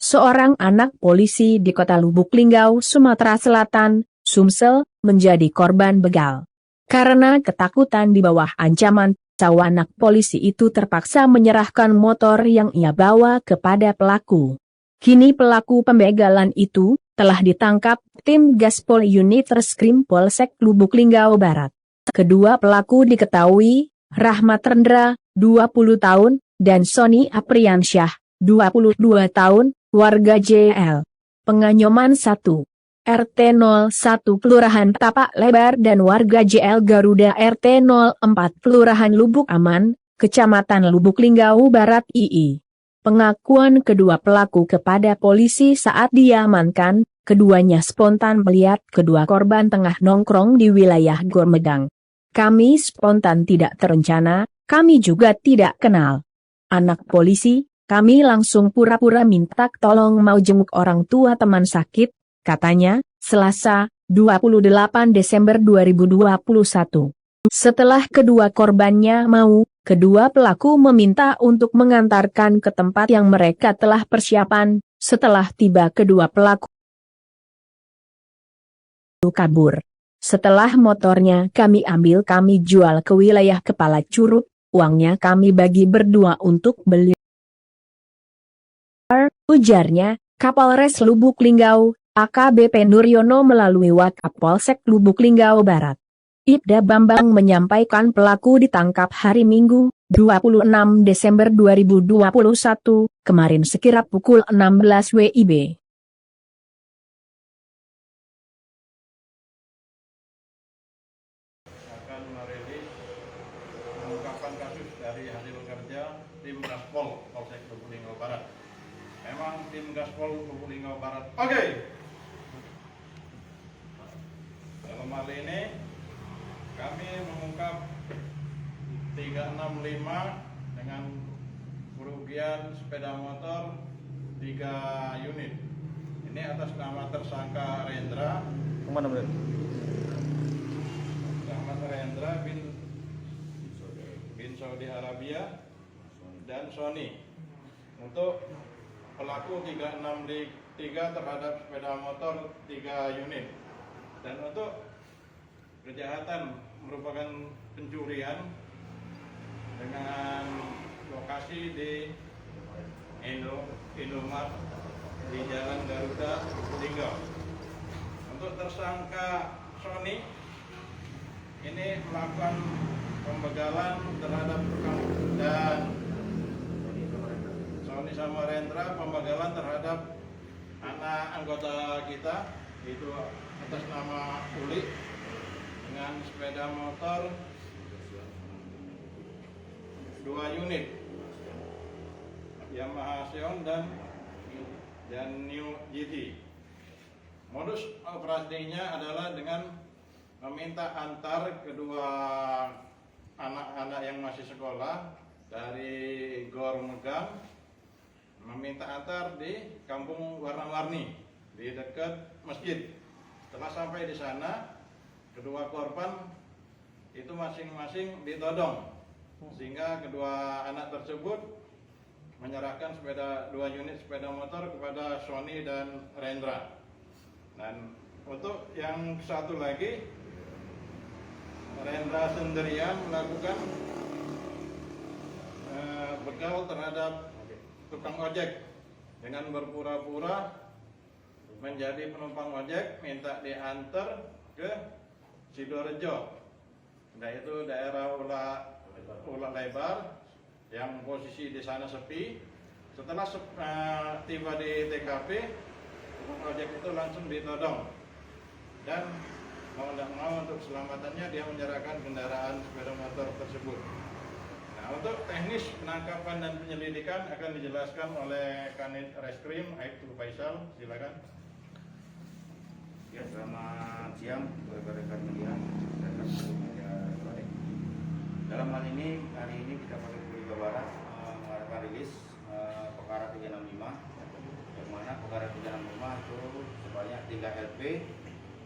seorang anak polisi di kota Lubuk Linggau, Sumatera Selatan, Sumsel, menjadi korban begal. Karena ketakutan di bawah ancaman, anak polisi itu terpaksa menyerahkan motor yang ia bawa kepada pelaku. Kini pelaku pembegalan itu telah ditangkap tim Gaspol Unit Reskrim Polsek Lubuk Linggau Barat. Kedua pelaku diketahui Rahmat Rendra, 20 tahun, dan Sony Apriansyah, 22 tahun, warga JL Penganyoman 1, RT 01 Kelurahan Tapak Lebar dan warga JL Garuda RT 04 Kelurahan Lubuk Aman, Kecamatan Lubuk Linggau Barat II. Pengakuan kedua pelaku kepada polisi saat diamankan, keduanya spontan melihat kedua korban tengah nongkrong di wilayah Gormedang. Kami spontan tidak terencana, kami juga tidak kenal. Anak polisi, kami langsung pura-pura minta tolong mau jenguk orang tua teman sakit, katanya, Selasa, 28 Desember 2021. Setelah kedua korbannya mau, kedua pelaku meminta untuk mengantarkan ke tempat yang mereka telah persiapan. Setelah tiba kedua pelaku kabur. Setelah motornya kami ambil kami jual ke wilayah Kepala Curug, uangnya kami bagi berdua untuk beli. Ujarnya, Kapolres Lubuk Linggau, AKBP Nuryono melalui Wakapolsek Lubuk Linggau Barat. Ibda Bambang menyampaikan pelaku ditangkap hari Minggu, 26 Desember 2021, kemarin sekira pukul 16 WIB. Akan merilis pengungkapan kasus dari hasil kerja tim Gaspol Polsek Lubuk Linggau Barat. Memang tim Gaspol Lubuk Linggau Barat. Oke. Dalam hal ini kami mengungkap 365 dengan kerugian sepeda motor 3 unit. Ini atas nama tersangka Rendra. Kemana berarti? Rahmat Rendra bin Saudi Arabia dan Sony. Untuk pelaku 363 terhadap sepeda motor 3 unit. Dan untuk kejahatan merupakan pencurian dengan lokasi di Indomart di Jalan Garuda Linggau. Untuk tersangka Sony ini melakukan pembegalan terhadap dan Sony sama Rendra pembegalan terhadap anak anggota kita, itu atas nama Uli dengan sepeda motor 2 unit Yamaha Xeon dan New GT. Modus operasinya adalah dengan meminta antar kedua anak-anak yang masih sekolah dari Gor Megang, meminta antar di Kampung Warna-Warni di dekat masjid. Setelah sampai di sana, kedua korban itu masing-masing ditodong, sehingga kedua anak tersebut menyerahkan 2 unit sepeda motor kepada Sony dan Rendra. Dan untuk yang satu lagi, Rendra sendirian melakukan begal terhadap tukang ojek dengan berpura-pura menjadi penumpang ojek, minta diantar ke Sidorejo, yaitu daerah Ula Lebar yang posisi di sana sepi. Setelah tiba di TKP, tukang ojek itu langsung ditodong dan mau tidak mau untuk keselamatannya dia menyerahkan kendaraan sepeda motor tersebut. Nah, untuk teknis penangkapan dan penyelidikan akan dijelaskan oleh Kanit Reskrim Aibtu Faisal. Silakan. Ya, selamat siang rekan-rekan media dan media sore. Dalam hal ini, hari ini kita Polsek Lubuk Linggau Barat mengadakan rilis perkara 365, yang mana perkara 365 itu sebanyak 3 LP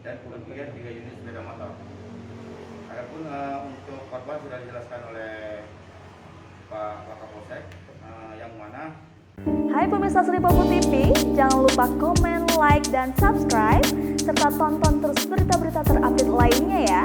dan kerugian 3 unit sepeda motor. Adapun untuk korban sudah dijelaskan oleh Pak Kapolsek, yang mana Hai pemirsa Sri Popo TV, jangan lupa komen, like, dan subscribe, serta tonton terus berita-berita terupdate lainnya ya.